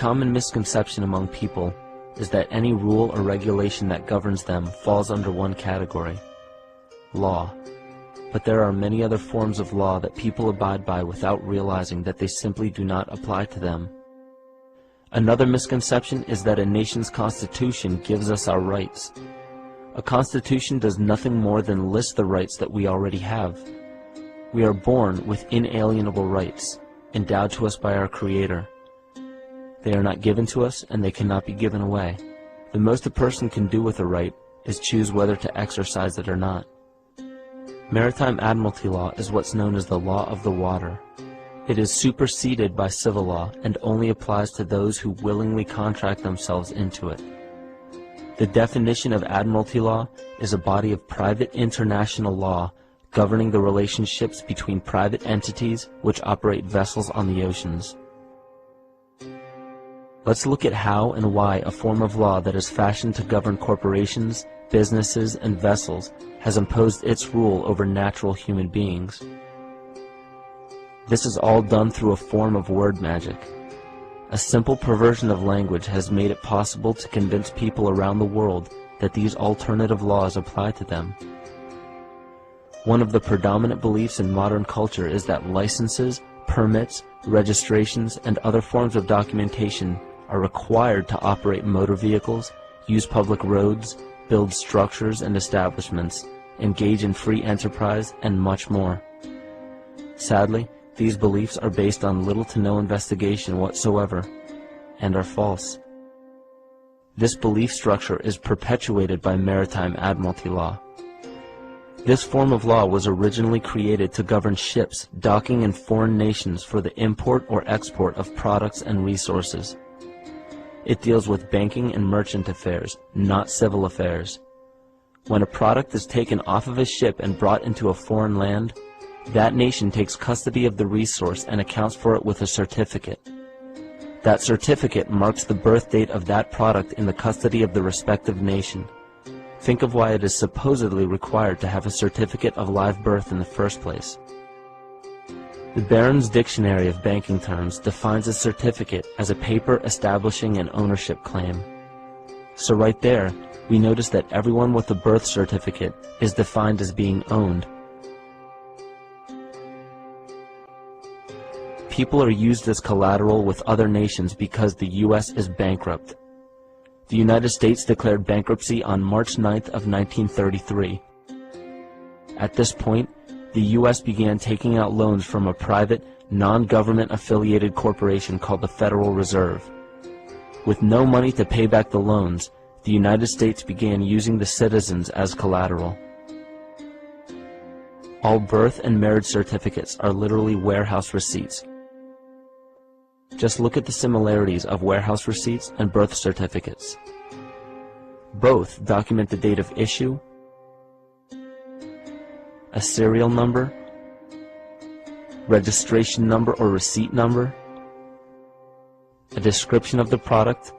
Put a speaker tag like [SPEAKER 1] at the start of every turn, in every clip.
[SPEAKER 1] common misconception among people is that any rule or regulation that governs them falls under one category: law. But there are many other forms of law that people abide by without realizing that they simply do not apply to them. Another misconception is that a nation's constitution gives us our rights. A constitution does nothing more than list the rights that we already have. We are born with inalienable rights, endowed to us by our Creator. They are not given to us, and they cannot be given away. The most a person can do with a right is choose whether to exercise it or not. Maritime Admiralty law is what's known as the law of the water. It is superseded by civil law and only applies to those who willingly contract themselves into it. The definition of Admiralty law is a body of private international law governing the relationships between private entities which operate vessels on the oceans. Let's look at how and why a form of law that is fashioned to govern corporations, businesses, and vessels has imposed its rule over natural human beings. This is all done through a form of word magic. A simple perversion of language has made it possible to convince people around the world that these alternative laws apply to them. One of the predominant beliefs in modern culture is that licenses, permits, registrations, and other forms of documentation are required to operate motor vehicles, use public roads, build structures and establishments, engage in free enterprise, and much more. Sadly, these beliefs are based on little to no investigation whatsoever, and are false. This belief structure is perpetuated by Maritime Admiralty law. This form of law was originally created to govern ships docking in foreign nations for the import or export of products and resources. It deals with banking and merchant affairs, not civil affairs. When a product is taken off of a ship and brought into a foreign land, that nation takes custody of the resource and accounts for it with a certificate. That certificate marks the birth date of that product in the custody of the respective nation. Think of why it is supposedly required to have a certificate of live birth in the first place. The Barron's Dictionary of Banking Terms defines a certificate as a paper establishing an ownership claim. So right there, we notice that everyone with a birth certificate is defined as being owned. People are used as collateral with other nations because the U.S. is bankrupt. The United States declared bankruptcy on March 9th of 1933. At this point, the U.S. began taking out loans from a private, non-government affiliated corporation called the Federal Reserve. With no money to pay back the loans, the United States began using the citizens as collateral. All birth and marriage certificates are literally warehouse receipts. Just look at the similarities of warehouse receipts and birth certificates. Both document the date of issue, a serial number, registration number or receipt number, a description of the product,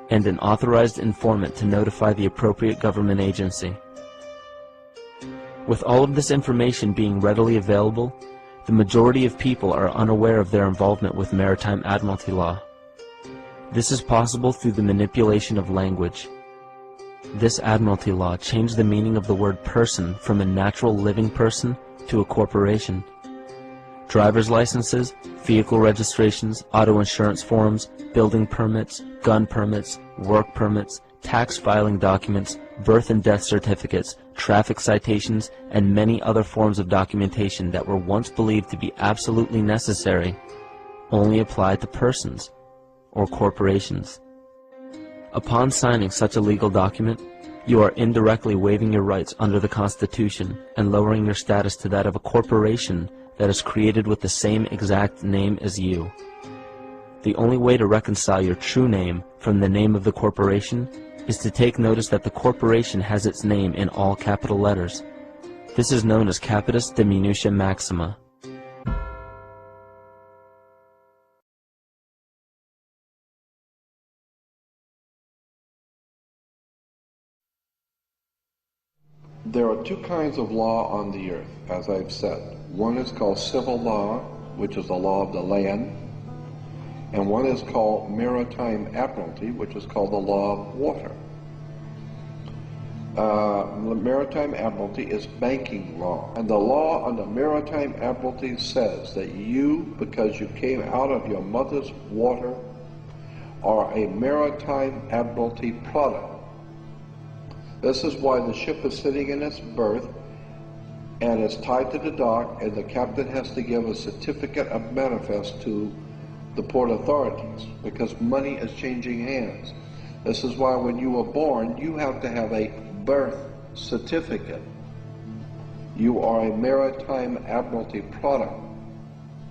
[SPEAKER 1] and an authorized informant to notify the appropriate government agency. With all of this information being readily available, the majority of people are unaware of their involvement with Maritime Admiralty law. This is possible through the manipulation of language. This Admiralty law changed the meaning of the word person from a natural living person to a corporation. Driver's licenses, vehicle registrations, auto insurance forms, building permits, gun permits, work permits, tax filing documents, birth and death certificates, traffic citations, and many other forms of documentation that were once believed to be absolutely necessary only apply to persons or corporations. Upon signing such a legal document, you are indirectly waiving your rights under the Constitution and lowering your status to that of a corporation that is created with the same exact name as you. The only way to reconcile your true name from the name of the corporation is to take notice that the corporation has its name in all capital letters. This is known as capitis diminutia maxima.
[SPEAKER 2] There are two kinds of law on the earth, as I've said. One is called civil law, which is the law of the land, and one is called Maritime Admiralty, which is called the law of water. Maritime Admiralty is banking law, and the law under Maritime Admiralty says that you, because you came out of your mother's water, are a Maritime Admiralty product. This is why the ship is sitting in its berth and it's tied to the dock, and the captain has to give a certificate of manifest to the port authorities, because money is changing hands. This is why when you were born, you have to have a birth certificate. You are a Maritime Admiralty product,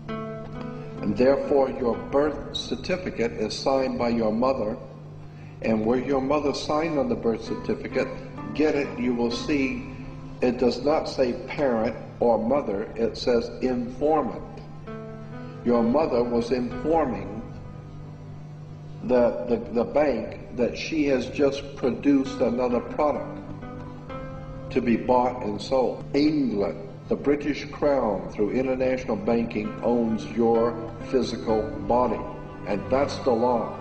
[SPEAKER 2] and therefore your birth certificate is signed by your mother, and where your mother signed on the birth certificate, get it, you will see it does not say parent or mother, it says informant. Your mother was informing the bank that she has just produced another product to be bought and sold. England, the British Crown, through international banking, owns your physical body, and that's the law.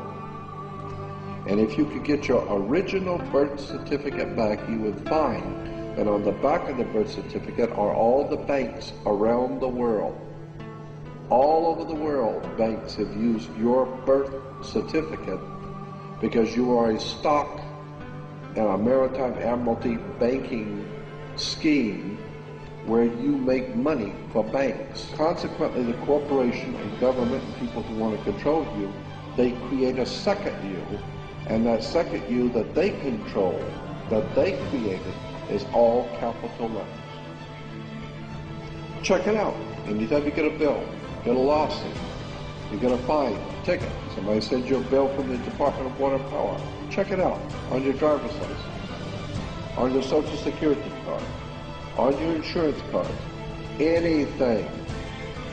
[SPEAKER 2] And if you could get your original birth certificate back, you would find that on the back of the birth certificate are all the banks around the world. All over the world, banks have used your birth certificate because you are a stock in a Maritime Admiralty banking scheme where you make money for banks. Consequently, the corporation and government and people who want to control you, they create a second you, and that second you that they control, that they created, is all capital letters. Check it out. Anytime you get a bill, get a lawsuit, you get a fine, a ticket, somebody sends you a bill from the Department of Water and Power, check it out on your driver's license, on your Social Security card, on your insurance card, anything,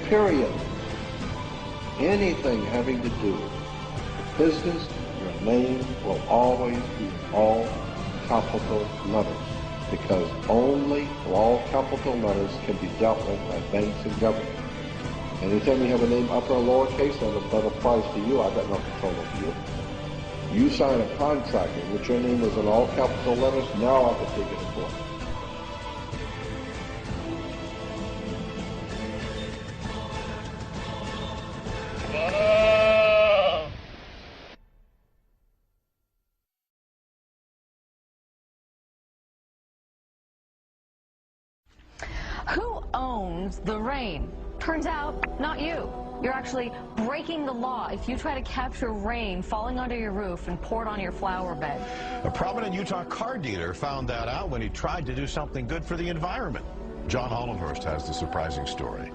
[SPEAKER 2] period, anything having to do with business, your name will always be all capital letters, because only all capital letters can be dealt with by banks and government. Anytime you have a name upper or lowercase, that applies to you. I've got no control over you. You sign a contract in which your name is in all capital letters, now I can take it to court.
[SPEAKER 3] Who owns the rain? Turns out, not you. You're actually breaking the law if you try to capture rain falling onto your roof and pour it on your flower bed.
[SPEAKER 4] A prominent Utah car dealer found that out when he tried to do something good for the environment. John Hollenhurst has the surprising story.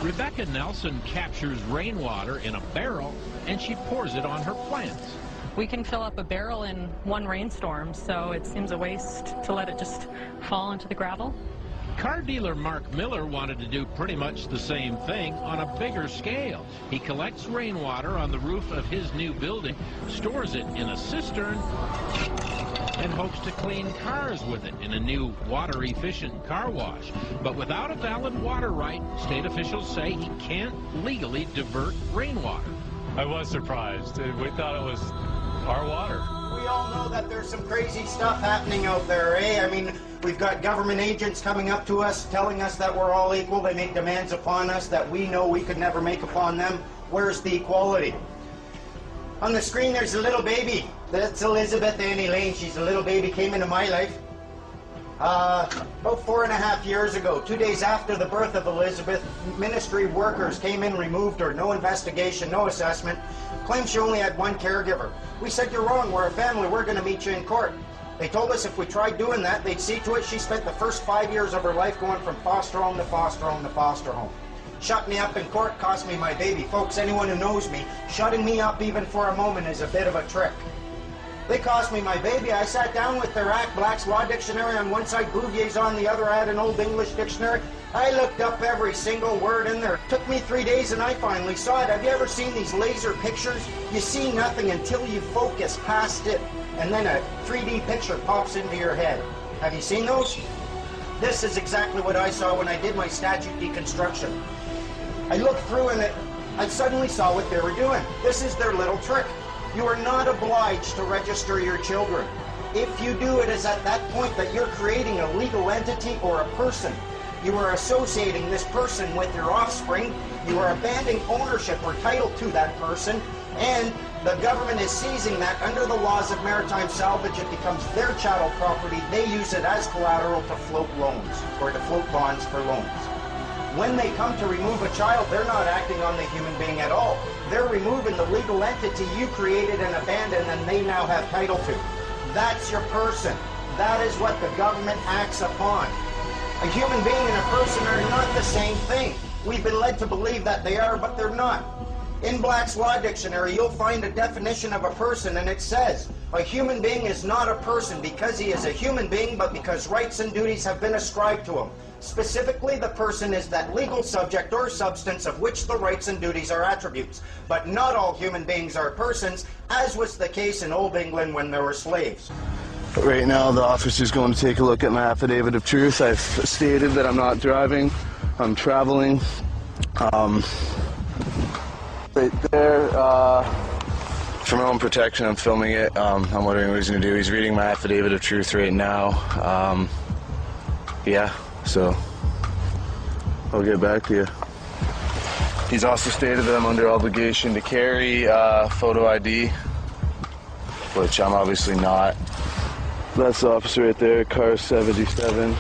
[SPEAKER 5] Rebecca Nelson captures rainwater in a barrel and she pours it on her plants.
[SPEAKER 6] We can fill up a barrel in one rainstorm, so it seems a waste to let it just fall into the gravel.
[SPEAKER 5] Car dealer Mark Miller wanted to do pretty much the same thing on a bigger scale. He collects rainwater on the roof of his new building, stores it in a cistern, and hopes to clean cars with it in a new water-efficient car wash. But without a valid water right, state officials say he can't legally divert rainwater.
[SPEAKER 7] I was surprised. We thought it was our water.
[SPEAKER 8] We all know that there's some crazy stuff happening out there, eh? I mean, we've got government agents coming up to us, telling us that we're all equal. They make demands upon us that we know we could never make upon them. Where's the equality? On the screen, there's a little baby. That's Elizabeth Annie Lane. She's a little baby, came into my life about 4.5 years ago. 2 days after the birth of Elizabeth, ministry workers came in, removed her. No investigation, no assessment. Claimed she only had one caregiver. We said, you're wrong, we're a family, we're going to meet you in court. They told us if we tried doing that, they'd see to it. She spent the first 5 years of her life going from foster home to foster home to foster home. Shut me up in court, cost me my baby. Folks, anyone who knows me, shutting me up even for a moment is a bit of a trick. They cost me my baby. I sat down with their Black's Law Dictionary on one side, Bouvier's on the other. I had an Old English dictionary. I looked up every single word in there. It took me 3 days and I finally saw it. Have you ever seen these laser pictures? You see nothing until you focus past it, and then a 3D picture pops into your head. Have you seen those? This is exactly what I saw when I did my statute deconstruction. I looked through and I suddenly saw what they were doing. This is their little trick. You are not obliged to register your children. If you do, it is at that point that you're creating a legal entity or a person. You are associating this person with your offspring. You are abandoning ownership or title to that person, and the government is seizing that under the laws of maritime salvage. It becomes their chattel property. They use it as collateral to float loans or to float bonds for loans. When they come to remove a child, they're not acting on the human being at all. They're removing the legal entity you created and abandoned and they now have title to. That's your person. That is what the government acts upon. A human being and a person are not the same thing. We've been led to believe that they are, but they're not. In Black's Law Dictionary, you'll find a definition of a person, and it says, a human being is not a person because he is a human being, but because rights and duties have been ascribed to him. Specifically, the person is that legal subject or substance of which the rights and duties are attributes. But not all human beings are persons, as was the case in Old England when there were slaves.
[SPEAKER 9] Right now, the officer's going to take a look at my affidavit of truth. I've stated that I'm not driving, I'm traveling. Right there, for my own protection, I'm filming it. I'm wondering what he's going to do. He's reading my affidavit of truth right now. Yeah, so I'll get back to you. He's also stated that I'm under obligation to carry photo ID, which I'm obviously not. That's the officer right there, car 77.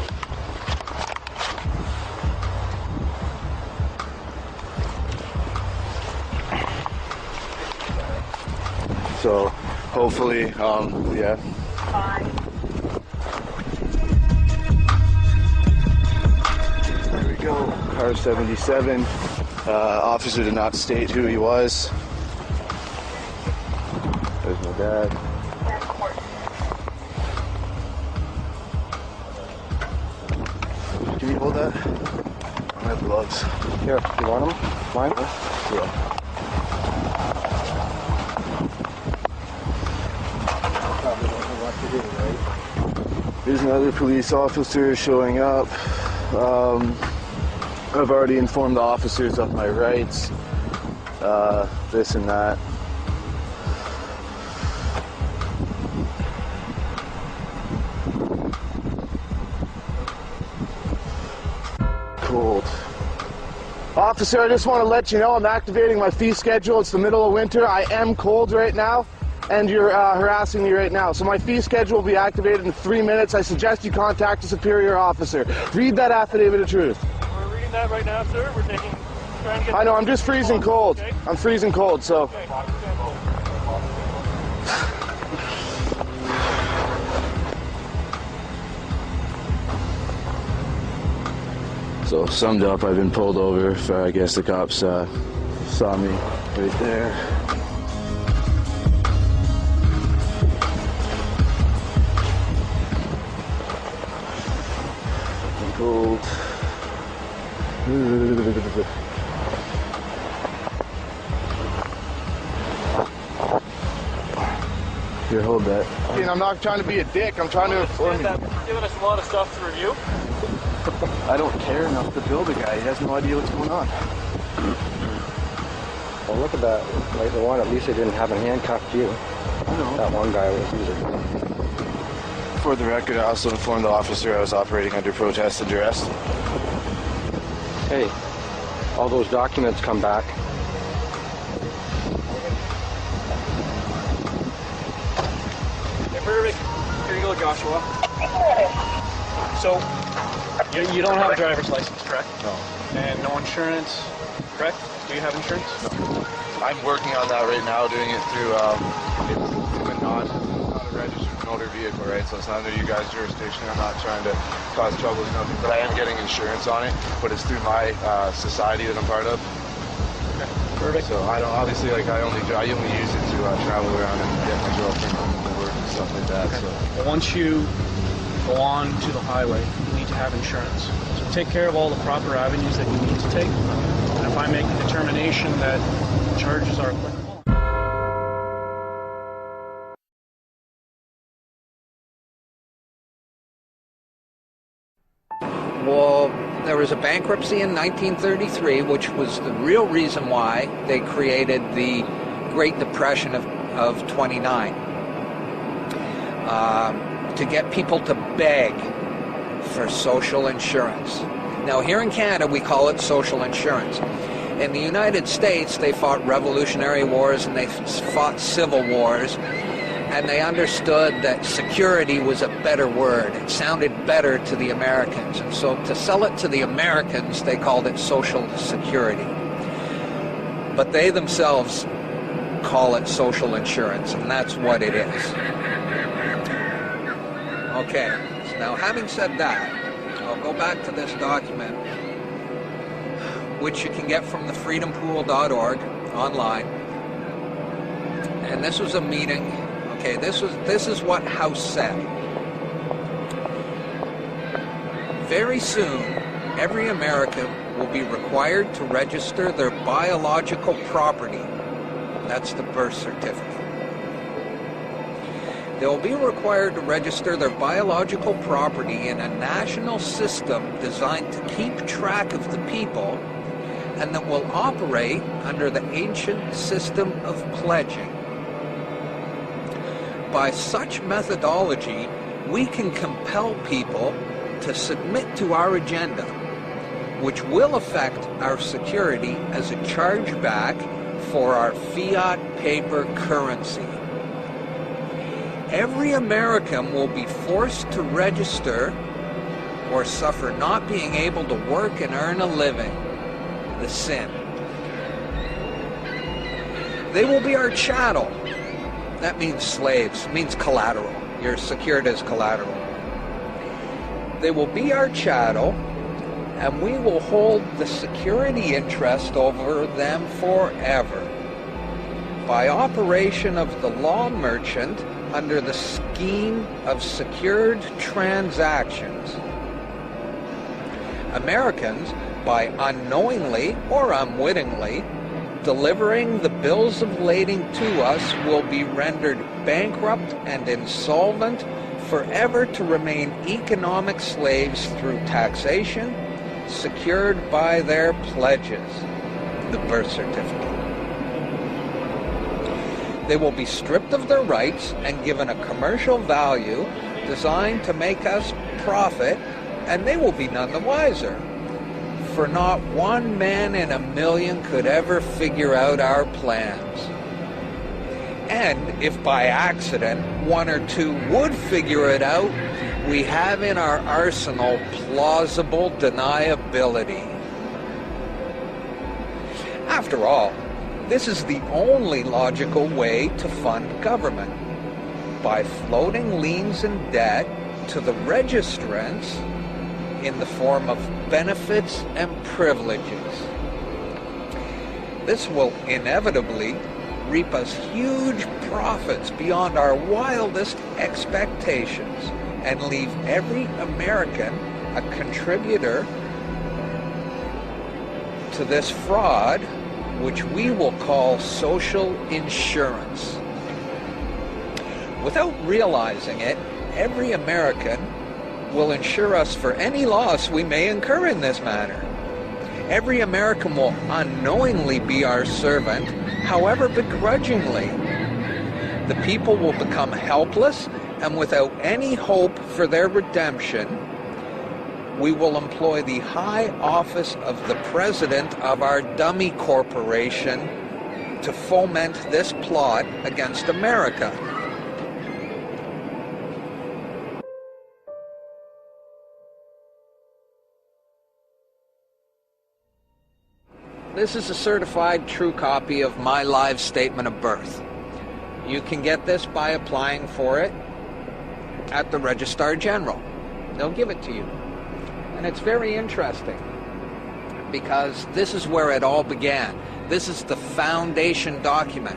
[SPEAKER 9] So hopefully, yeah. There we go, car 77. Officer did not state who he was. There's my dad. Can you hold that? I have gloves. Here, you want them? Mine? Yeah. There's another police officer showing up. I've already informed the officers of my rights, this and that. Cold. Officer, I just want to let you know I'm activating my fee schedule. It's the middle of winter. I am cold right now, and you're harassing me right now. So my fee schedule will be activated in 3 minutes. I suggest you contact a superior officer. Read that affidavit of truth.
[SPEAKER 7] We're reading that right now, sir. We're trying to get...
[SPEAKER 9] I know, I'm just freezing cold. Okay. I'm freezing cold, so...
[SPEAKER 7] Okay.
[SPEAKER 9] So, summed up, I've been pulled over for, I guess the cops saw me right there. I'm cold. Here, hold that. And I'm not trying to be a dick, I'm trying to inform you.
[SPEAKER 7] You're giving us a lot of stuff to review.
[SPEAKER 9] I don't care enough to build a guy. He has no idea what's going on.
[SPEAKER 10] Well, look at that. Like the one, at least they didn't have him handcuffed you.
[SPEAKER 9] I know.
[SPEAKER 10] That one guy was using.
[SPEAKER 9] For the record, I also informed the officer I was operating under protest and duress.
[SPEAKER 10] Hey, all those documents come back.
[SPEAKER 7] Hey, perfect. Here you go, Joshua. So, you don't have a driver's license, correct?
[SPEAKER 9] No.
[SPEAKER 7] And no insurance, correct? Do you have insurance?
[SPEAKER 9] No. I'm working on that right now, doing it through, it's not a registered motor vehicle, right? So it's not under you guys' jurisdiction. I'm not trying to cause trouble or nothing, but I am getting insurance on it, but it's through my society that I'm part of.
[SPEAKER 7] Okay, perfect.
[SPEAKER 9] So I don't, obviously, like, I only use it to travel around and get my girlfriend home from work and stuff like that.
[SPEAKER 7] Okay.
[SPEAKER 9] So.
[SPEAKER 7] But once you go on to the highway, you need to have insurance. So take care of all the proper avenues that you need to take. And if I make a determination that charges are applicable.
[SPEAKER 11] Well, there was a bankruptcy in 1933, which was the real reason why they created the Great Depression of 29. To get people to beg for social insurance. Now, here in Canada, we call it social insurance. In the United States, they fought revolutionary wars and they fought civil wars, and they understood that security was a better word. It sounded better to the Americans, and so to sell it to the Americans, they called it social security. But they themselves call it social insurance, and that's what it is. Okay, so now having said that, I'll go back to this document, which you can get from the freedompool.org online. And this was a meeting. Okay, this is what House said. Very soon, every American will be required to register their biological property. That's the birth certificate. They will be required to register their biological property in a national system designed to keep track of the people and that will operate under the ancient system of pledging. By such methodology, we can compel people to submit to our agenda, which will affect our security as a chargeback for our fiat paper currency. Every American will be forced to register or suffer not being able to work and earn a living, the sin. They will be our chattel. That means slaves, it means collateral. You're secured as collateral. They will be our chattel, and we will hold the security interest over them forever. By operation of the law merchant, under the scheme of secured transactions. Americans, by unknowingly or unwittingly delivering the bills of lading to us, will be rendered bankrupt and insolvent, forever to remain economic slaves through taxation, secured by their pledges, the birth certificate. They will be stripped of their rights and given a commercial value designed to make us profit, and they will be none the wiser. For not one man in a million could ever figure out our plans. And if by accident one or two would figure it out, we have in our arsenal plausible deniability. After all, this is the only logical way to fund government, by floating liens and debt to the registrants in the form of benefits and privileges. This will inevitably reap us huge profits beyond our wildest expectations and leave every American a contributor to this fraud, which we will call social insurance. Without realizing it, every American will insure us for any loss we may incur in this matter. Every American will unknowingly be our servant, however begrudgingly. The people will become helpless, and without any hope for their redemption, we will employ the high office of the president of our dummy corporation to foment this plot against America. This is a certified true copy of my live statement of birth. You can get this by applying for it at the Registrar General. They'll give it to you. And it's very interesting because this is where it all began. This is the foundation document.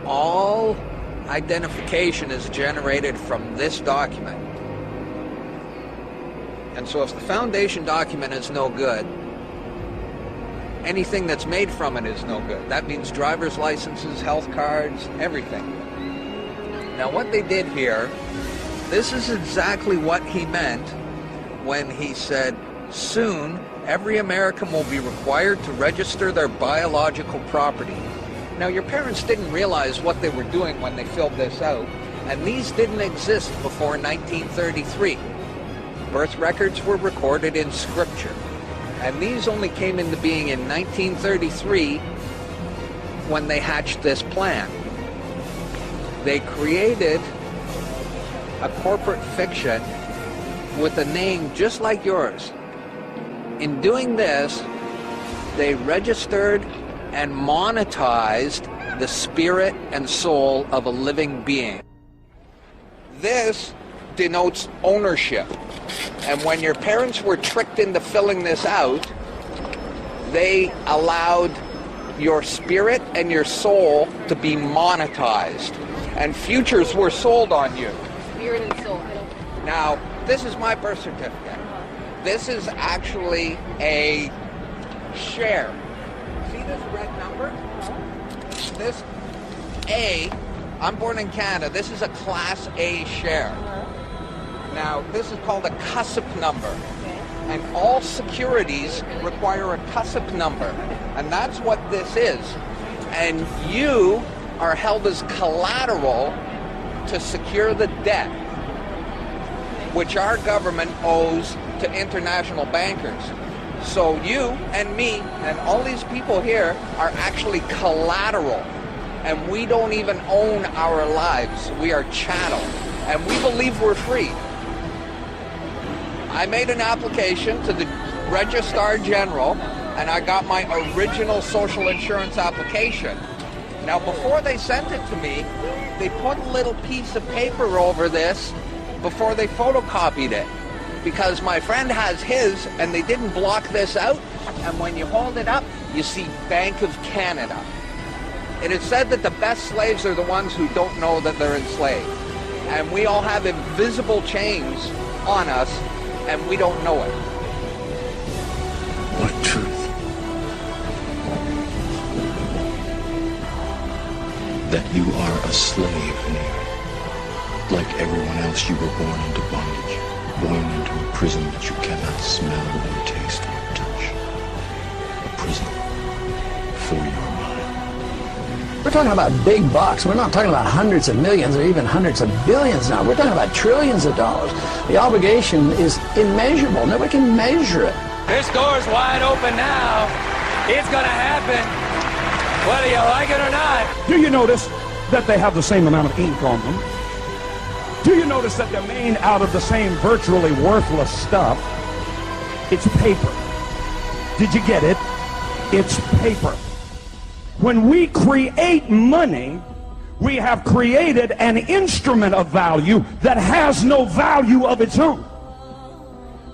[SPEAKER 11] All identification is generated from this document. And so if the foundation document is no good, anything that's made from it is no good. That means driver's licenses, health cards, everything. Now what they did here, this is exactly what he meant when he said Soon, every American will be required to register their biological property. Now, your parents didn't realize what they were doing when they filled this out, and these didn't exist before 1933. Birth records were recorded in Scripture, and these only came into being in 1933 when they hatched this plan. They created a corporate fiction with a name just like yours. In doing this, they registered and monetized the spirit and soul of a living being. This denotes ownership. And when your parents were tricked into filling this out, they allowed your spirit and your soul to be monetized. And futures were sold on you.
[SPEAKER 12] Spirit and soul.
[SPEAKER 11] Now, this is my birth certificate. This is actually a share. See this red number? This A, I'm born in Canada. This is a Class A share. Now, this is called a CUSP number. And all securities require a CUSP number. And that's what this is. And you are held as collateral to secure the debt, which our government owes to international bankers. So you and me and all these people here are actually collateral. And we don't even own our lives. We are chattel. And we believe we're free. I made an application to the Registrar General, and I got my original social insurance application. Now, before they sent it to me, they put a little piece of paper over this before they photocopied it. Because my friend has his, and they didn't block this out, and when you hold it up, you see Bank of Canada. It is said that the best slaves are the ones who don't know that they're enslaved. And we all have invisible chains on us, and we don't know it.
[SPEAKER 13] What truth? That you are a slave, Neil. Like everyone else, you were born into bondage, born into a prison that you cannot smell or taste or touch. A prison for your mind.
[SPEAKER 14] We're talking about big bucks. We're not talking about hundreds of millions or even hundreds of billions now. We're talking about trillions of dollars. The obligation is immeasurable. Nobody can measure it.
[SPEAKER 15] This door's wide open now. It's going to happen, whether you like it or not.
[SPEAKER 16] Do you notice that they have the same amount of ink on them? Do you notice that they're made out of the same virtually worthless stuff? It's paper. Did you get it? It's paper. When we create money, we have created an instrument of value that has no value of its own.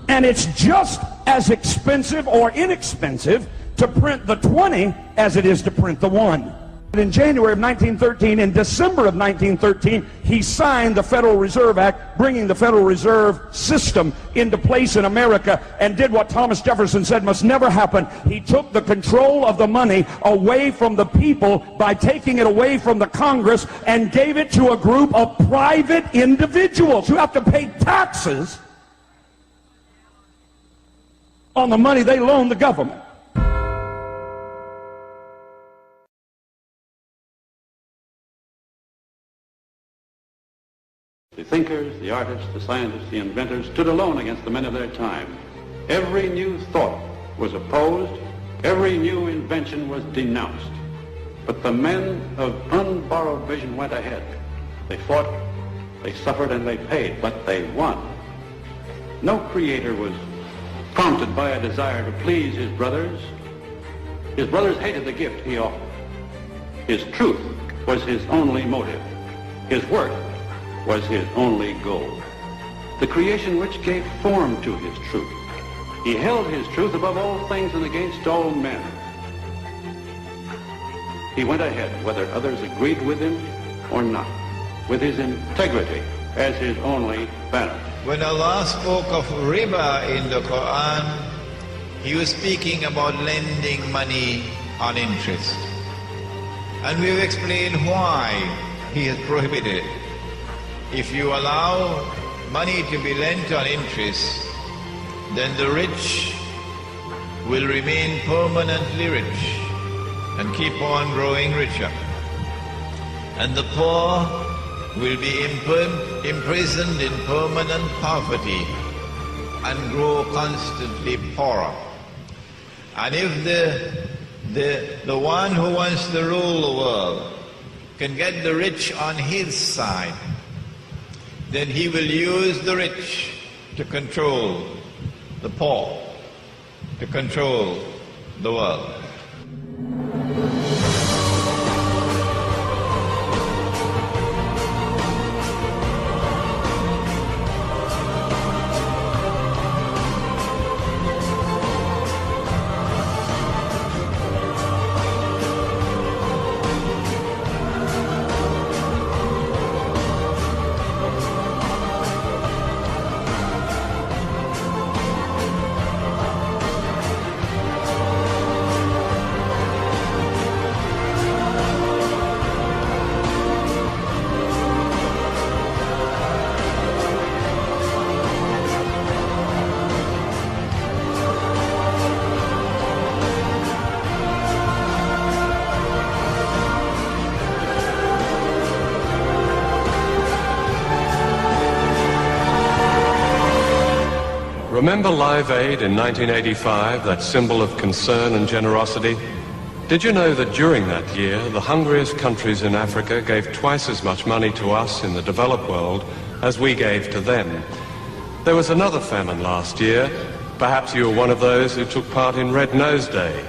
[SPEAKER 16] And it's just as expensive or inexpensive to print the 20 as it is to print the 1. In January of 1913, in December of 1913, he signed the Federal Reserve Act, bringing the Federal Reserve System into place in America, and did what Thomas Jefferson said must never happen. He took the control of the money away from the people by taking it away from the Congress and gave it to a group of private individuals who have to pay taxes on the money they loan the government.
[SPEAKER 17] The thinkers, the artists, the scientists, the inventors stood alone against the men of their time. Every new thought was opposed, every new invention was denounced. But the men of unborrowed vision went ahead. They fought, they suffered, and they paid, but they won. No creator was prompted by a desire to please his brothers. His brothers hated the gift he offered. His truth was his only motive. His work was his only goal. The creation which gave form to his truth. He held his truth above all things and against all men. He went ahead, whether others agreed with him or not, with his integrity as his only banner.
[SPEAKER 18] When Allah spoke of riba in the Quran, He was speaking about lending money on interest. And we've explained why He has prohibited it. If you allow money to be lent on interest, then the rich will remain permanently rich and keep on growing richer. And the poor will be imprisoned in permanent poverty and grow constantly poorer. And if the one who wants to rule the world can get the rich on his side, then he will use the rich to control the poor, to control the world.
[SPEAKER 12] Remember Live Aid in 1985, that symbol of concern and generosity? Did you know that during that year, the hungriest countries in Africa gave twice as much money to us in the developed world as we gave to them? There was another famine last year. Perhaps you were one of those who took part in Red Nose Day.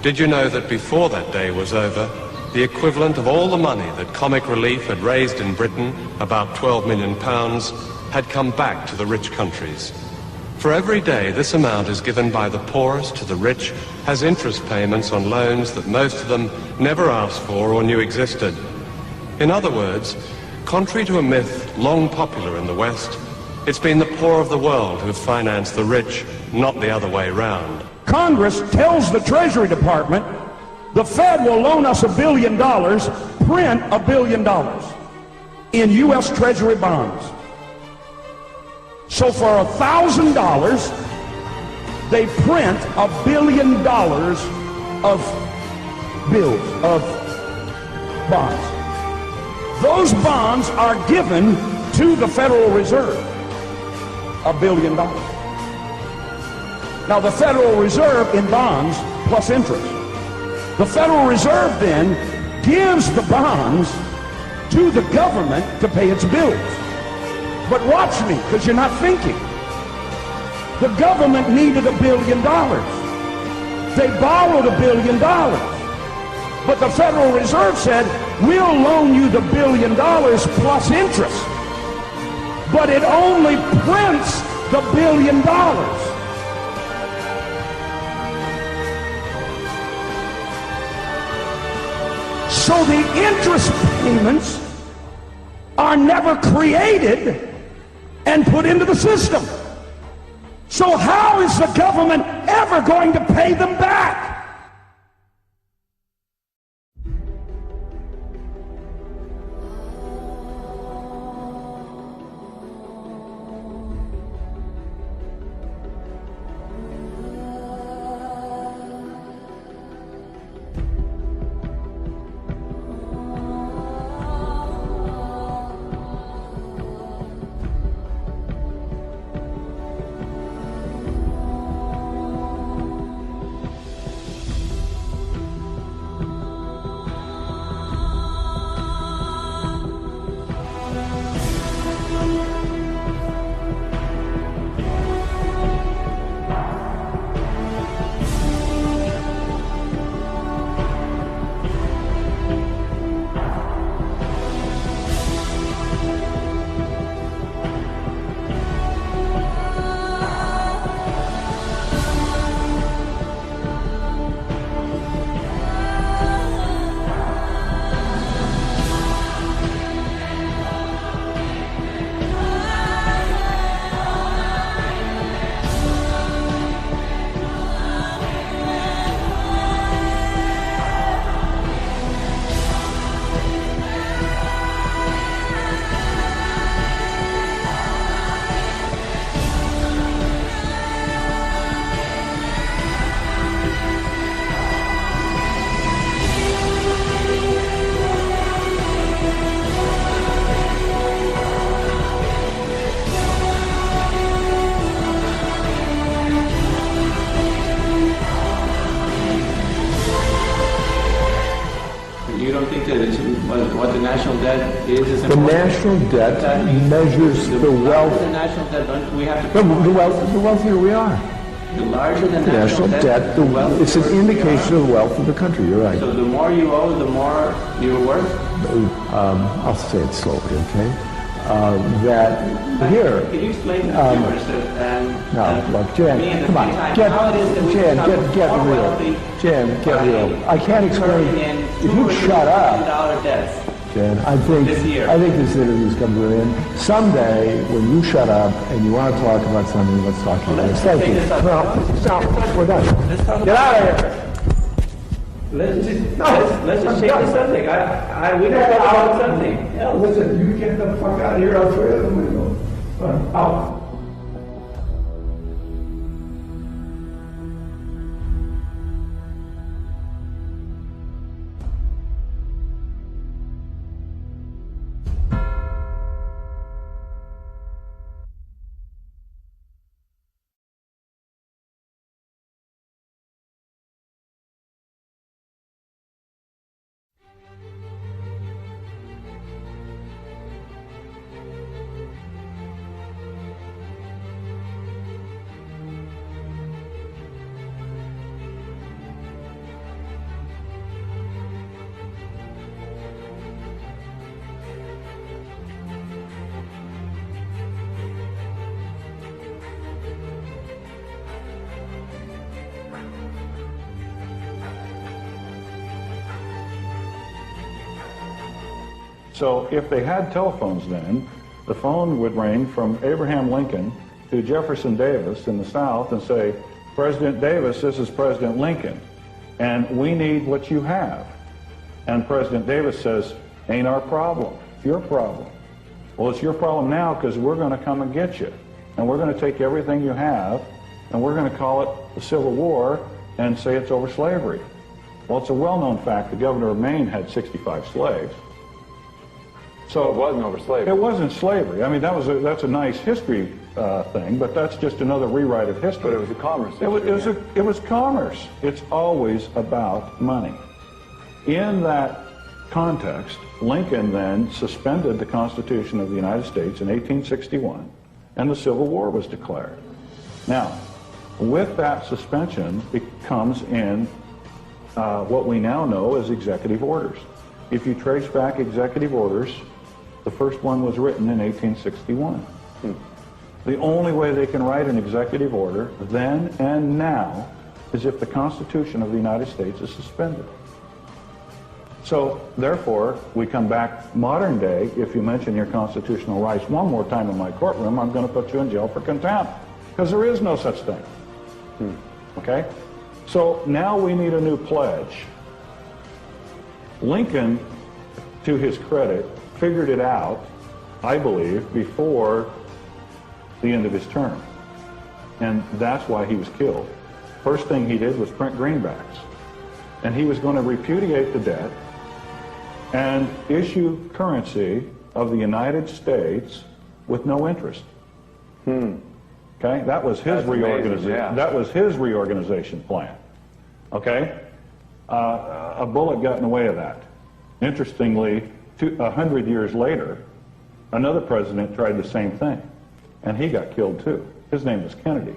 [SPEAKER 12] Did you know that before that day was over, the equivalent of all the money that Comic Relief had raised in Britain, about £12 million, had come back to the rich countries? For every day this amount is given by the poorest to the rich has interest payments on loans that most of them never asked for or knew existed. In other words, contrary to a myth long popular in the West, it's been the poor of the world who have financed the rich, not the other way round.
[SPEAKER 16] Congress tells the Treasury Department the Fed will loan us $1 billion, print $1 billion in U.S. Treasury bonds. So for $1,000, they print $1 billion of bills, of bonds. Those bonds are given to the Federal Reserve, $1 billion. Now the Federal Reserve in bonds plus interest. The Federal Reserve then gives the bonds to the government to pay its bills. But watch me, because you're not thinking. The government needed $1 billion. They borrowed $1 billion. But the Federal Reserve said, we'll loan you the $1 billion plus interest. But it only prints the $1 billion. So the interest payments are never created and put into the system. So how is the government ever going to pay them back?
[SPEAKER 19] predicted is what the national debt is
[SPEAKER 20] the national debt measures the wealth.
[SPEAKER 19] The national debt, don't we have to...
[SPEAKER 20] The wealthier we are.
[SPEAKER 19] The larger the
[SPEAKER 20] national debt, it's an indication of the wealth of the country. You're right.
[SPEAKER 19] So the more you owe, the more you're worth?
[SPEAKER 20] I'll say it slowly, okay? That here...
[SPEAKER 19] Can you explain to the viewers
[SPEAKER 20] no, look, Jan, come on. Get real. Jan, get real. I can't explain... If you shut up... Jan, I think this interview's come to an end. Someday, when you shut up and you want to talk about something, let's talk about this. Thank you. No, we're done. Get out of here.
[SPEAKER 19] Let's just change the subject. We don't talk about something else.
[SPEAKER 20] Listen, you get the fuck out of here. I'll throw you out the window. Out.
[SPEAKER 21] So if they had telephones then, the phone would ring from Abraham Lincoln to Jefferson Davis in the South and say, President Davis, this is President Lincoln, and we need what you have. And President Davis says, ain't our problem, it's your problem. Well, it's your problem now because we're going to come and get you. And we're going to take everything you have, and we're going to call it the Civil War and say it's over slavery. Well, it's a well-known fact the governor of Maine had 65 slaves. So it wasn't over slavery. It wasn't slavery. I mean, that's a nice history thing, but that's just another rewrite of history. But it was a commerce. It was commerce. It's always about money. In that context, Lincoln then suspended the Constitution of the United States in 1861, and the Civil War was declared. Now, with that suspension, it comes in what we now know as executive orders. If you trace back executive orders, the first one was written in 1861. The only way they can write an executive order then and now is if the Constitution of the United States is suspended. So, therefore, we come back modern day. If you mention your constitutional rights one more time in my courtroom, I'm going to put you in jail for contempt, because there is no such thing. Okay? So now we need a new pledge. Lincoln, to his credit, figured it out, I believe, before the end of his term. And that's why he was killed. First thing he did was print greenbacks. And he was going to repudiate the debt and issue currency of the United States with no interest. Okay? That was his reorganization. Yeah. That was his reorganization plan. Okay? A bullet got in the way of that. Interestingly, 100 years later, another president tried the same thing, and he got killed too. His name was Kennedy.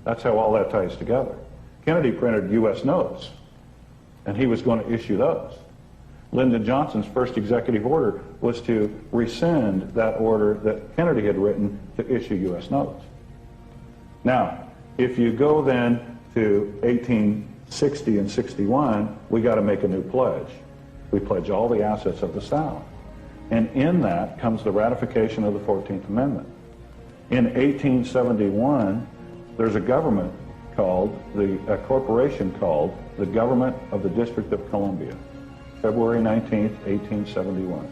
[SPEAKER 21] That's how all that ties together. Kennedy printed U.S. notes, and he was going to issue those. Lyndon Johnson's first executive order was to rescind that order that Kennedy had written to issue U.S. notes. Now, if you go then to 1860 and 61, we got to make a new pledge. We pledge all the assets of the South. And in that comes the ratification of the 14th Amendment. In 1871, there's a government called, a corporation called the Government of the District of Columbia. February 19th, 1871.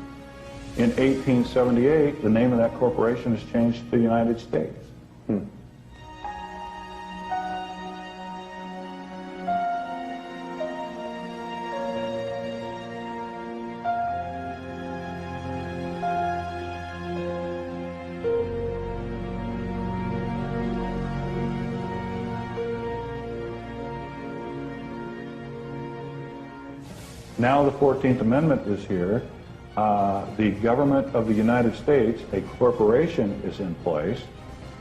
[SPEAKER 21] In 1878, the name of that corporation is changed to the United States. Now the 14th Amendment is here. The government of the United States, a corporation is in place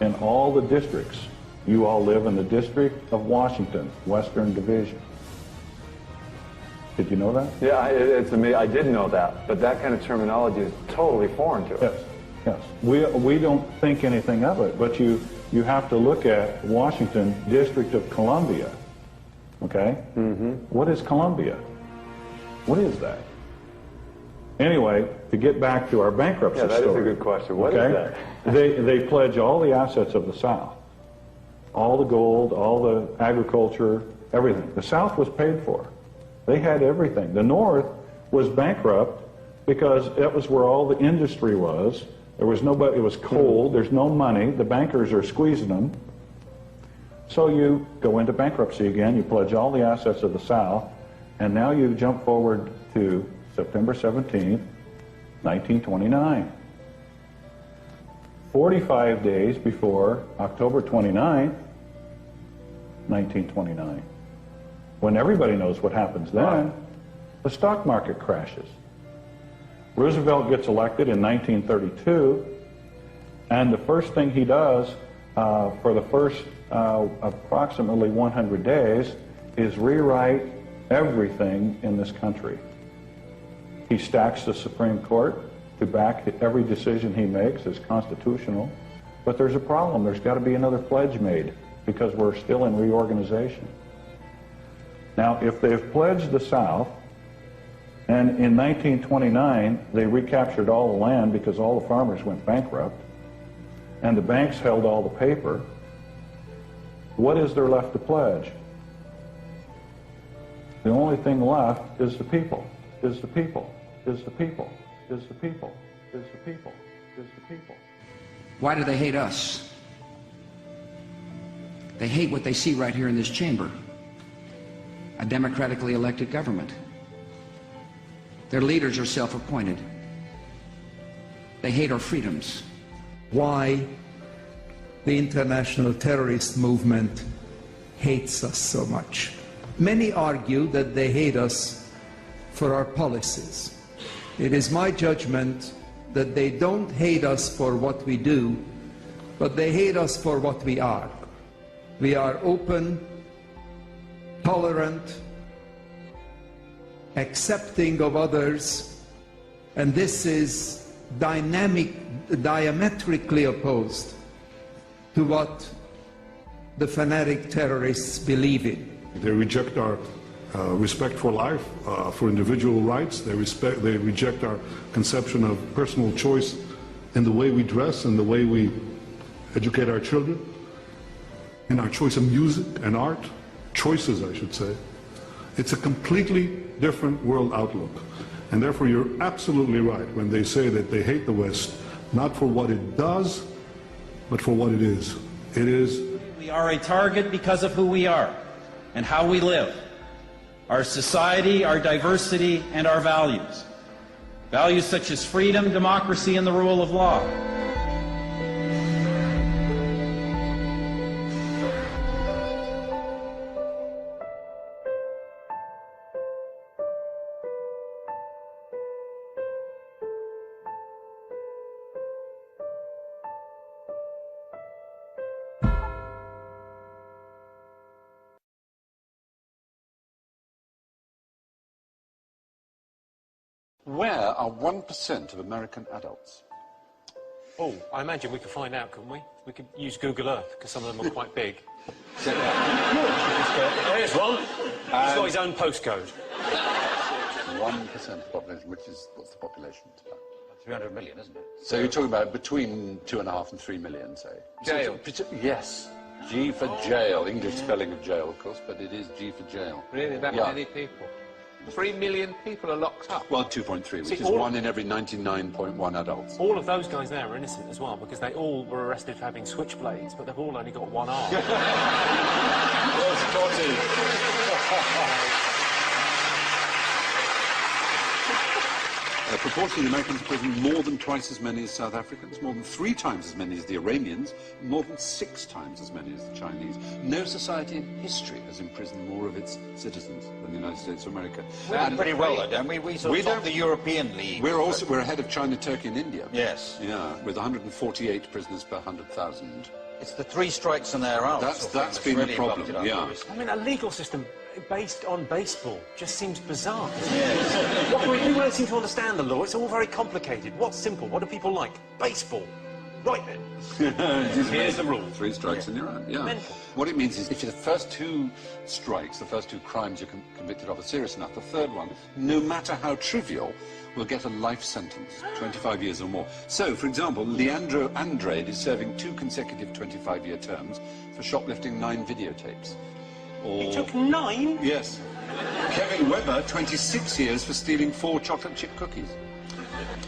[SPEAKER 21] in all the districts. You all live in the District of Washington, Western Division. Did you know that?
[SPEAKER 1] Yeah, it's amazing. I did know that, but that kind of terminology is totally foreign to us.
[SPEAKER 21] Yes. We don't think anything of it, but you have to look at Washington, District of Columbia. Okay? Mm-hmm. What is Columbia? What is that? Anyway, to get back to our bankruptcy story.
[SPEAKER 1] Yeah, that is a good question. What is that?
[SPEAKER 21] They pledge all the assets of the South. All the gold, all the agriculture, everything. The South was paid for. They had everything. The North was bankrupt because that was where all the industry was. There was nobody, it was cold, there's no money, the bankers are squeezing them. So you go into bankruptcy again, you pledge all the assets of the South, and now you jump forward to September 17th, 1929. 45 days before October 29th, 1929. When everybody knows what happens then, the stock market crashes. Roosevelt gets elected in 1932, and the first thing he does for the first approximately 100 days is rewrite everything in this country. He stacks the Supreme Court to back every decision he makes as constitutional, but there's a problem. There's got to be another pledge made because we're still in reorganization. Now, if they've pledged the South, and in 1929 they recaptured all the land because all the farmers went bankrupt, and the banks held all the paper, what is there left to pledge? The only thing left is the people, is the people, is the people, is the people, is the people, is the people.
[SPEAKER 22] Why do they hate us? They hate what they see right here in this chamber. A democratically elected government. Their leaders are self-appointed. They hate our freedoms.
[SPEAKER 23] Why the international terrorist movement hates us so much. Many argue that they hate us for our policies. It is my judgment that they don't hate us for what we do, but they hate us for what we are. We are open, tolerant, accepting of others, and this is diametrically opposed to what the fanatic terrorists believe in.
[SPEAKER 24] They reject our respect for life, for individual rights. They reject our conception of personal choice in the way we dress and the way we educate our children, in our choice of music and art, choices I should say. It's a completely different world outlook. And therefore you're absolutely right when they say that they hate the West, not for what it does, but for what it is. It is.
[SPEAKER 25] We are a target because of who we are and how we live, our society, our diversity, and our values. Values such as freedom, democracy, and the rule of law.
[SPEAKER 2] Where are 1% of American adults?
[SPEAKER 3] Oh, I imagine we could find out, couldn't we? We could use Google Earth, because some of them are quite big.
[SPEAKER 2] Check that.
[SPEAKER 3] There's one. He's got his own postcode.
[SPEAKER 2] 1% of the population, which is, what's the population? It's about
[SPEAKER 4] 300 million, isn't it?
[SPEAKER 2] So you're talking about between 2.5 and 3 million, say?
[SPEAKER 4] Jail.
[SPEAKER 2] Yes. G for jail. English spelling of jail, of course, but it is G for jail.
[SPEAKER 11] Really, that many people? 3 million people are locked up.
[SPEAKER 2] Well, 2.3, which is 1 in every 99.1 adults.
[SPEAKER 3] All of those guys there are innocent as well, because they all were arrested for having switchblades, but they've all only got one arm.
[SPEAKER 2] Well spotted. Proportionally, the Americans prison more than twice as many as South Africans, more than 3 times as many as the Iranians, more than 6 times as many as the Chinese. No society in history has imprisoned more of its citizens than the United States of America.
[SPEAKER 4] We're doing pretty well, though, don't we? We sort of top the European League.
[SPEAKER 2] We're ahead of China, Turkey, and India.
[SPEAKER 4] Yes.
[SPEAKER 2] Yeah, with 148 prisoners per 100,000.
[SPEAKER 4] It's the 3 strikes and they're out.
[SPEAKER 2] That's been the problem. Yeah.
[SPEAKER 3] I mean, a legal system based on baseball just seems bizarre. Yes. We don't seem to understand the law. It's all very complicated. What's simple? What do people like? Baseball. Right then. Here's the rule. 3 strikes and you're out. Yeah. Mental.
[SPEAKER 2] What it means is if the first 2 strikes, the first 2 crimes you're convicted of are serious enough, the third one, no matter how trivial, will get a life sentence, 25 years or more. So, for example, Leandro Andrade is serving 2 consecutive 25-year terms for shoplifting 9 videotapes. Or...
[SPEAKER 3] It took 9?
[SPEAKER 2] Yes. Kevin Webber, 26 years for stealing 4 chocolate chip cookies.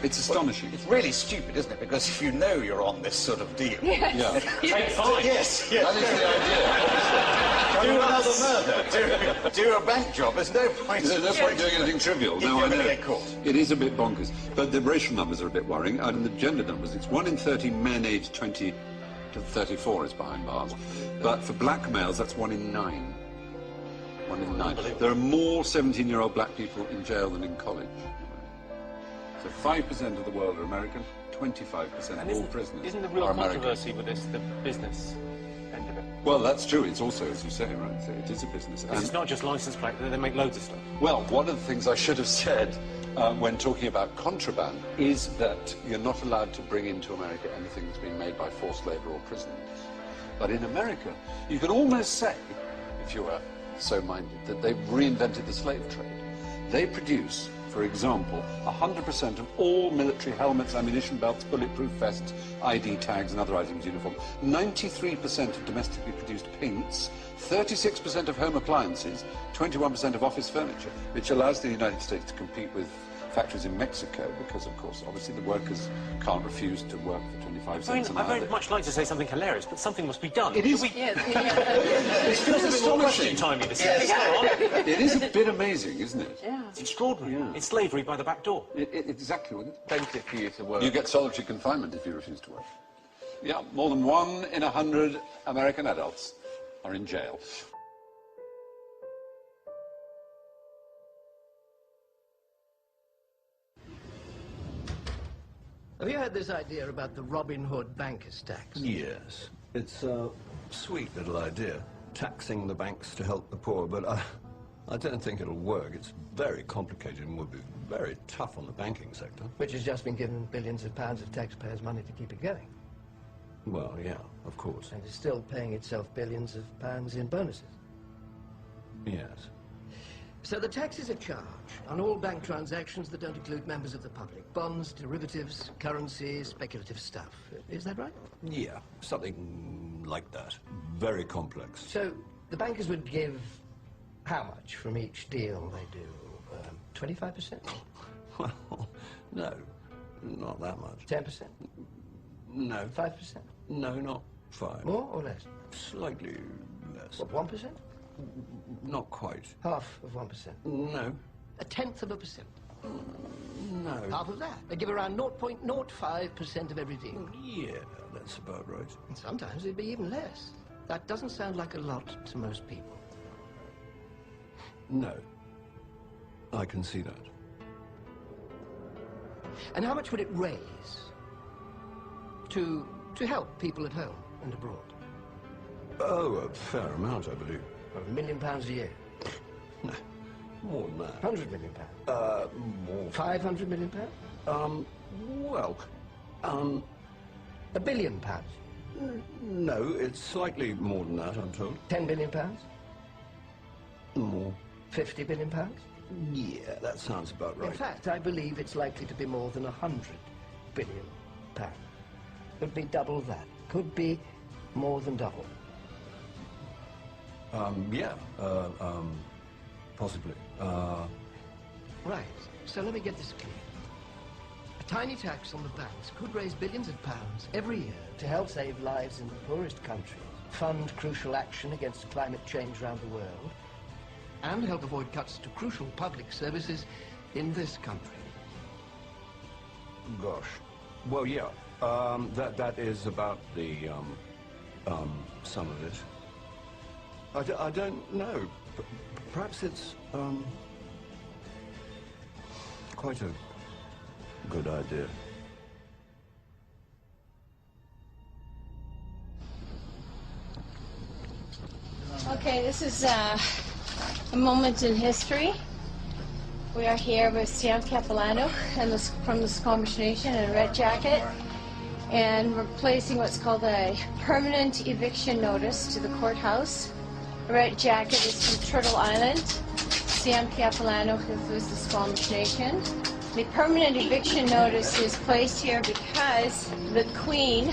[SPEAKER 2] It's astonishing.
[SPEAKER 4] It's really stupid, isn't it? Because if you know you're on this sort of deal...
[SPEAKER 2] Yes. Yeah.
[SPEAKER 4] Take 5. Yes, yes.
[SPEAKER 2] That is the idea.
[SPEAKER 4] Do another murder. Do a bank job. There's no point.
[SPEAKER 2] There's no point doing anything trivial. No, I know.
[SPEAKER 4] Get caught.
[SPEAKER 2] It is a bit bonkers. But the racial numbers are a bit worrying. And the gender numbers, it's 1 in 30 men aged 20 to 34 is behind bars. But for black males, that's 1 in 9. 1 in 9. There are more 17-year-old black people in jail than in college. So 5% of the world are American, 25% of all prisoners
[SPEAKER 3] Isn't the real
[SPEAKER 2] are American.
[SPEAKER 3] controversy with this the business end of it?
[SPEAKER 2] Well, that's true. It's also, as you say, right, so it is a business.
[SPEAKER 3] Because it's not just license plate, they make loads of stuff.
[SPEAKER 2] Well, one of the things I should have said when talking about contraband is that you're not allowed to bring into America anything that's been made by forced labor or prison. But in America, you could almost say, if you were so minded, that they've reinvented the slave trade. They produce, for example, 100% of all military helmets, ammunition belts, bulletproof vests, ID tags and other items uniform, 93% of domestically produced paints, 36% of home appliances, 21% of office furniture, which allows the United States to compete with factories in Mexico because, of course, obviously the workers can't refuse to work for 25 cents an hour.
[SPEAKER 3] I'd very much like to say something hilarious, but something must be done.
[SPEAKER 2] It is.
[SPEAKER 3] It's just a bit more question-timey, this is.
[SPEAKER 2] It is a bit amazing, isn't it?
[SPEAKER 3] Yeah. It's extraordinary. Yeah. It's slavery by the back door.
[SPEAKER 2] Exactly.
[SPEAKER 11] Expensive for you to work.
[SPEAKER 2] You get solitary confinement if you refuse to work. Yeah, more than 1 in 100 American adults are in jail.
[SPEAKER 5] Have you heard this idea about the Robin Hood banker's tax?
[SPEAKER 6] Yes. It's a sweet little idea, taxing the banks to help the poor, but I don't think it'll work. It's very complicated and would be very tough on the banking sector.
[SPEAKER 5] Which has just been given billions of pounds of taxpayers' money to keep it going.
[SPEAKER 6] Well, yeah, of course.
[SPEAKER 5] And is still paying itself billions of pounds in bonuses.
[SPEAKER 6] Yes.
[SPEAKER 5] So the tax is a charge on all bank transactions that don't include members of the public. Bonds, derivatives, currency, speculative stuff. Is that right?
[SPEAKER 6] Yeah, something like that. Very complex.
[SPEAKER 5] So the bankers would give how much from each deal they do? 25%?
[SPEAKER 6] Well, no, not that much.
[SPEAKER 5] 10%?
[SPEAKER 6] No.
[SPEAKER 5] 5%?
[SPEAKER 6] No, not 5.
[SPEAKER 5] More or less?
[SPEAKER 6] Slightly less.
[SPEAKER 5] What, 1%?
[SPEAKER 6] Not quite.
[SPEAKER 5] Half of 1%?
[SPEAKER 6] No.
[SPEAKER 5] 1/10%?
[SPEAKER 6] No.
[SPEAKER 5] Half of that? They give around 0.05% of every deal?
[SPEAKER 6] Yeah, that's about right.
[SPEAKER 5] And sometimes it'd be even less. That doesn't sound like a lot to most people.
[SPEAKER 6] No. I can see that.
[SPEAKER 5] And how much would it raise to help people at home and abroad?
[SPEAKER 6] Oh, a fair amount, I believe.
[SPEAKER 5] £1 million a year?
[SPEAKER 6] No. More than that.
[SPEAKER 5] 100 million pounds?
[SPEAKER 6] More.
[SPEAKER 5] 500 million pounds?
[SPEAKER 6] Well,
[SPEAKER 5] £1 billion pounds?
[SPEAKER 6] No, it's slightly more than that, I'm told.
[SPEAKER 5] 10 billion pounds?
[SPEAKER 6] More.
[SPEAKER 5] 50 billion pounds?
[SPEAKER 6] Yeah, that sounds about right.
[SPEAKER 5] In fact, I believe it's likely to be more than 100 billion pounds. Could be double that. Could be more than double.
[SPEAKER 6] Yeah, possibly.
[SPEAKER 5] Right, so let me get this clear. A tiny tax on the banks could raise billions of pounds every year to help save lives in the poorest countries, fund crucial action against climate change around the world, and help avoid cuts to crucial public services in this country.
[SPEAKER 6] Gosh. Well, yeah. That is about the, some of it. I don't know. Perhaps it's, quite a good idea.
[SPEAKER 7] Okay, this is a moment in history. We are here with Sam Capilano and from the Squamish Nation in a red jacket, and we're placing what's called a permanent eviction notice to the courthouse. The red jacket is from Turtle Island. Sam Capilano is the Squamish Nation. The permanent eviction notice is placed here because the Queen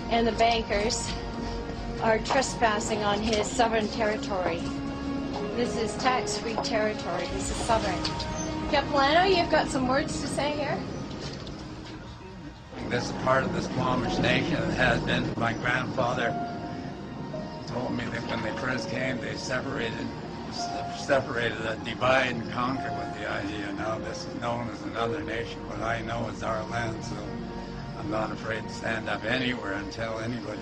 [SPEAKER 7] and the bankers are trespassing on his sovereign territory. This is tax-free territory. This is sovereign. Capilano, you've got some words to say here?
[SPEAKER 8] This is part of the Squamish Nation. It has been. My grandfather told me that when they first came, they separated, divide and conquer with the idea. Now this is known as another nation. What I know is our land, so I'm not afraid to stand up anywhere and tell anybody.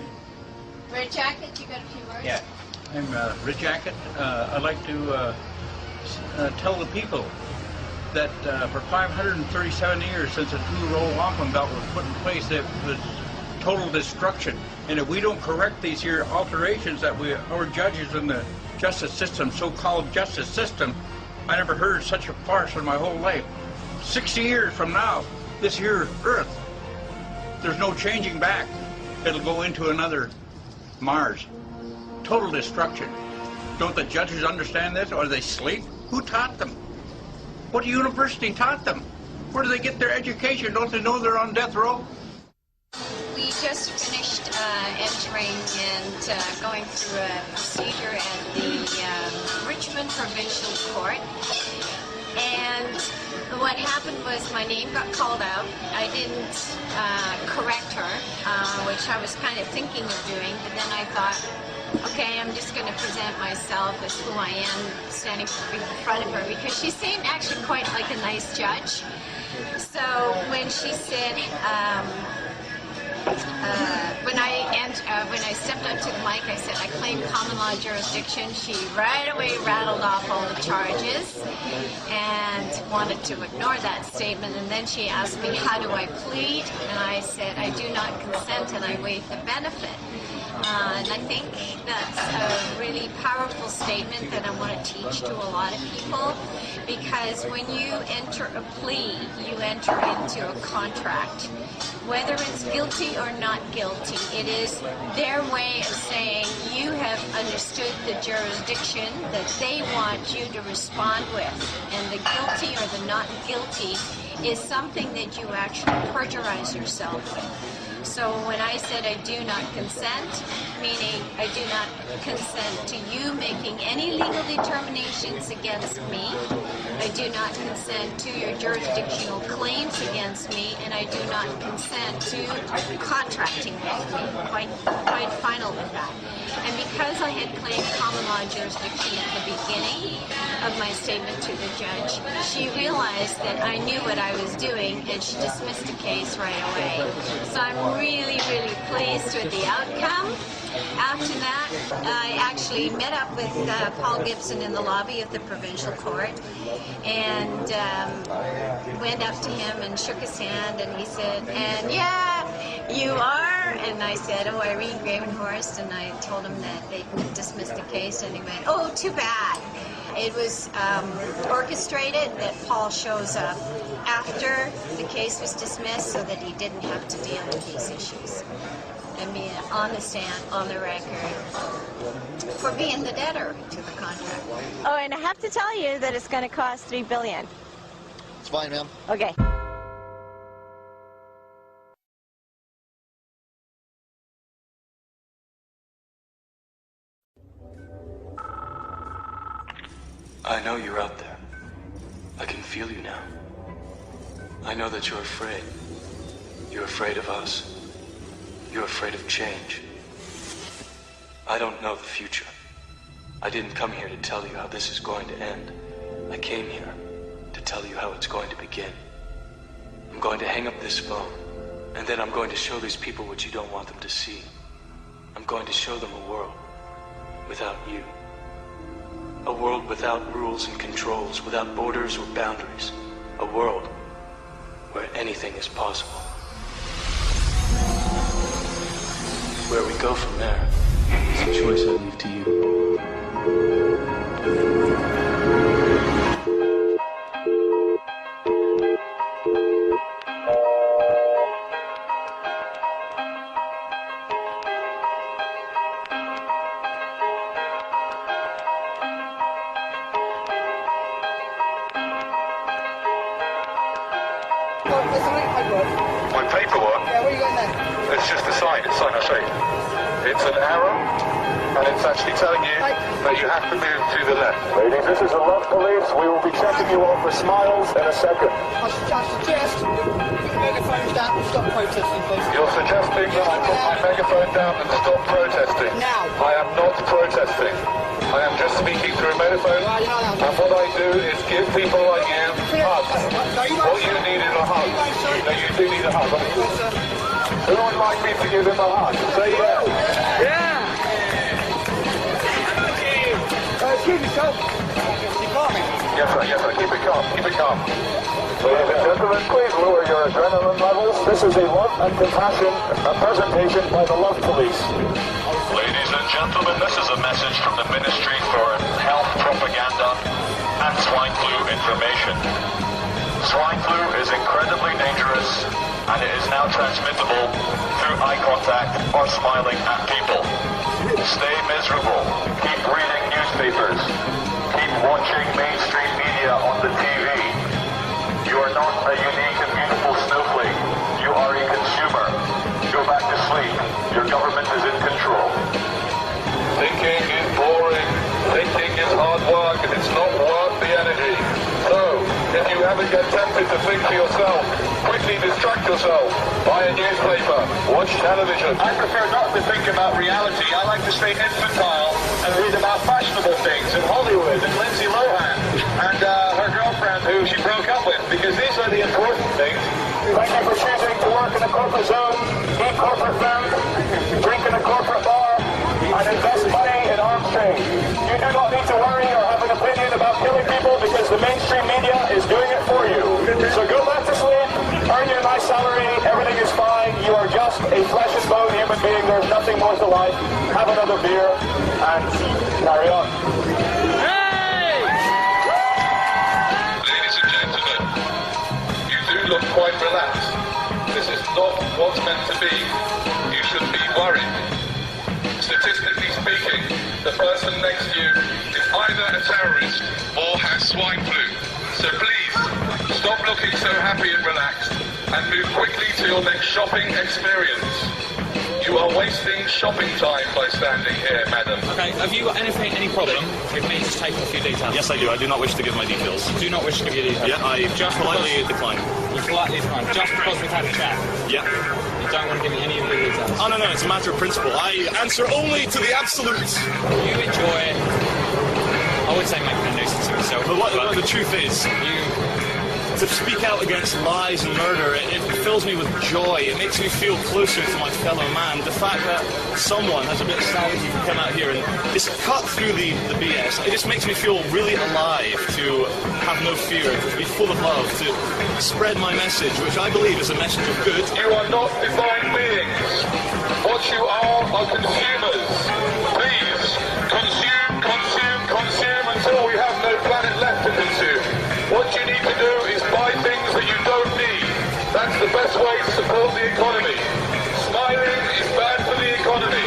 [SPEAKER 7] Red Jacket, you got a few words?
[SPEAKER 9] Yeah, I'm Red Jacket. I'd like to tell the people that for 537 years since the two-row wampum belt was put in place, it was total destruction. And if we don't correct these here alterations that our judges in the justice system, so-called justice system, I never heard such a farce in my whole life. 60 years from now, this here Earth, there's no changing back. It'll go into another Mars. Total destruction. Don't the judges understand this, or they sleep? Who taught them? What university taught them? Where do they get their education? Don't they know they're on death row?
[SPEAKER 7] We just finished entering and going through a procedure at the Richmond Provincial Court. And what happened was my name got called out. I didn't correct her, which I was kind of thinking of doing, but then I thought, okay, I'm just going to present myself as who I am standing in front of her, because she seemed actually quite like a nice judge. So when she said, when I stepped up to the mic, I said I claim common law jurisdiction. She right away rattled off all the charges and wanted to ignore that statement. And then she asked me, how do I plead? And I said, I do not consent and I waive the benefit. And I think that's a really powerful statement that I want to teach to a lot of people, because when you enter a plea, you enter into a contract. Whether it's guilty or not guilty, it is their way of saying you have understood the jurisdiction that they want you to respond with. And the guilty or the not guilty is something that you actually perjurize yourself with. So when I said I do not consent, meaning I do not consent to you making any legal determinations against me, I do not consent to your jurisdictional claims against me, and I do not consent to contracting with me. Quite final with that. And because I had claimed common law jurisdiction at the beginning of my statement to the judge, she realized that I knew what I was doing, and she dismissed the case right away. So I'm really, really pleased with the outcome. After that, I actually met up with Paul Gibson in the lobby of the provincial court and went up to him and shook his hand, and he said, and yeah, you are? And I said, oh, Irene Gravenhorst, and I told him that they dismissed the case, and he went, oh, too bad. it was orchestrated that Paul shows up after the case was dismissed so that he didn't have to deal with these issues. And being on the stand, on the record, for being the debtor to the contract.
[SPEAKER 10] Oh, and I have to tell you that it's going to cost $3 billion.
[SPEAKER 13] It's fine, ma'am.
[SPEAKER 10] Okay.
[SPEAKER 14] I know you're out there. I can feel you now. I know that you're afraid. You're afraid of us. You're afraid of change. I don't know the future. I didn't come here to tell you how this is going to end. I came here to tell you how it's going to begin. I'm going to hang up this phone, and then I'm going to show these people what you don't want them to see. I'm going to show them a world without you. A world without rules and controls, without borders or boundaries. A world where anything is possible. Where we go from there is a choice I leave to you.
[SPEAKER 15] My paperwork?
[SPEAKER 13] Yeah, where are you going then?
[SPEAKER 15] It's just a sign. It's a sign I'll show you. It's an arrow, and it's actually telling you that you have to move to the left. Ladies, this is the love police. We will be checking you out for smiles in a second.
[SPEAKER 13] I suggest you put your megaphones down and stop protesting, please.
[SPEAKER 15] You're suggesting that I put my megaphone down and stop protesting.
[SPEAKER 13] Now.
[SPEAKER 15] I am not protesting. I am just speaking through a megaphone, and what I do is give people like you hugs. What you need is a hug. No, you do need a hug. Who would like me to give him a hug? Say yes.
[SPEAKER 13] Yeah! Excuse me, sir.
[SPEAKER 15] Yes, sir, keep it calm, keep it calm. Ladies and gentlemen, please lower your adrenaline levels. This is a love and compassion presentation by the Love Police.
[SPEAKER 17] Ladies and gentlemen, this is a message from the Ministry for Health Propaganda and Swine Flu Information. Swine flu is incredibly dangerous, and it is now transmittable through eye contact or smiling at people. Stay miserable. Keep reading newspapers. Keep watching mainstream media on the TV. You are not a unique and beautiful snowflake. You are a consumer. Go back to sleep. Your government is in control.
[SPEAKER 15] Thinking is boring. Thinking is hard work, and it's not worth the energy. So, if you ever get tempted to think for yourself, quickly distract yourself. Buy a newspaper. Watch television.
[SPEAKER 17] I prefer not to think about reality. I like to stay infantile and read about fashionable things in Hollywood and Lindsay Lohan and her girlfriend who she broke up with, because these are the important things.
[SPEAKER 15] Thank you for choosing to work in a corporate zone, eat corporate food, drink in a corporate bar, and invest money in arms trade. You do not need to worry or have an opinion about killing people because the mainstream media is doing it for you. So go back to sleep, earn your nice salary, everything is fine. You are just a flesh and bone human being. There's nothing more to life. Have another beer and carry on. Ladies and gentlemen, you do look quite relaxed. This is not what's meant to be. You should be worried. Statistically speaking, the person next to you is either a terrorist or has swine flu. So please, stop looking so happy and relaxed and move quickly to your next shopping experience. You are wasting shopping time by standing here, madam.
[SPEAKER 26] Okay, have you got any problem with me just taking a few details?
[SPEAKER 27] Yes, I do. I do not wish to give my details.
[SPEAKER 26] Do not wish to give your details?
[SPEAKER 27] Yeah, I
[SPEAKER 26] just
[SPEAKER 27] politely decline.
[SPEAKER 26] You politely decline, just because we've had a chat?
[SPEAKER 27] Yeah.
[SPEAKER 26] You don't want to give me any of your details?
[SPEAKER 27] Oh, no, it's a matter of principle. I answer only to the absolutes.
[SPEAKER 26] You enjoy, I would say, making a nuisance of yourself.
[SPEAKER 27] But the truth is, to speak out against lies and murder, it fills me with joy. It makes me feel closer to my fellow man. The fact that someone has a bit of sanity can come out here and just cut through the BS, it just makes me feel really alive to have no fear, to be full of love, to spread my message, which I believe is a message of good.
[SPEAKER 15] You are not divine beings. What you are consumers. Please, consume until we have no planet left to consume. What you need to do is buy things that you don't need. That's the best way to support the economy. Smiling is bad for the economy.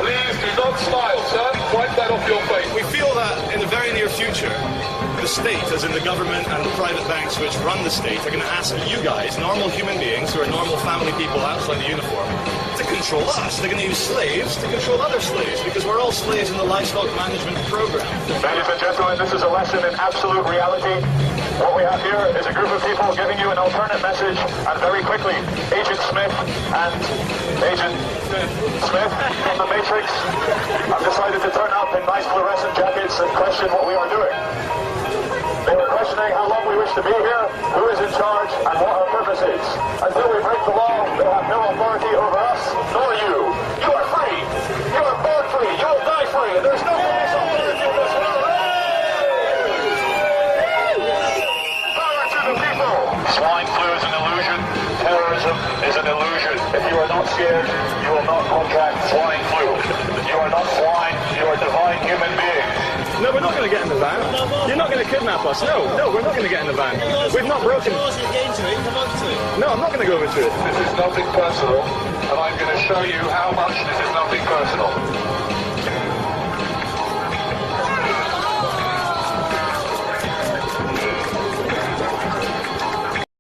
[SPEAKER 15] Please do not smile, sir. Wipe that off your face.
[SPEAKER 27] We feel that in the very near future, the state, as in the government and the private banks which run the state, are going to ask you guys, normal human beings who are normal family people outside the uniform, to control us. They're going to use slaves to control other slaves, because we're all slaves in the livestock management program.
[SPEAKER 17] Ladies and gentlemen, this is a lesson in absolute reality. What we have here is a group of people giving you an alternate message, and very quickly, Agent Smith and Agent Smith from the Matrix have decided to turn up in nice fluorescent jackets and question what we are doing. They were questioning how long we wish to be here, who is in charge, and what our purpose is. Until we break the law, they have no authority over us, nor you. You are free. You are born free. You will die free. And there's no police authority in this world. Power to the people. Swine flu is an illusion. Terrorism is an illusion. If you are not scared, you will not contract swine flu. You are not swine. You are divine human beings.
[SPEAKER 27] No, we're not going to get in the van. You're not going to kidnap us. No, we're not going to get in the van. We've not broken... No, I'm not going to go into it.
[SPEAKER 15] This is nothing personal, and I'm going to show you how much this is nothing personal.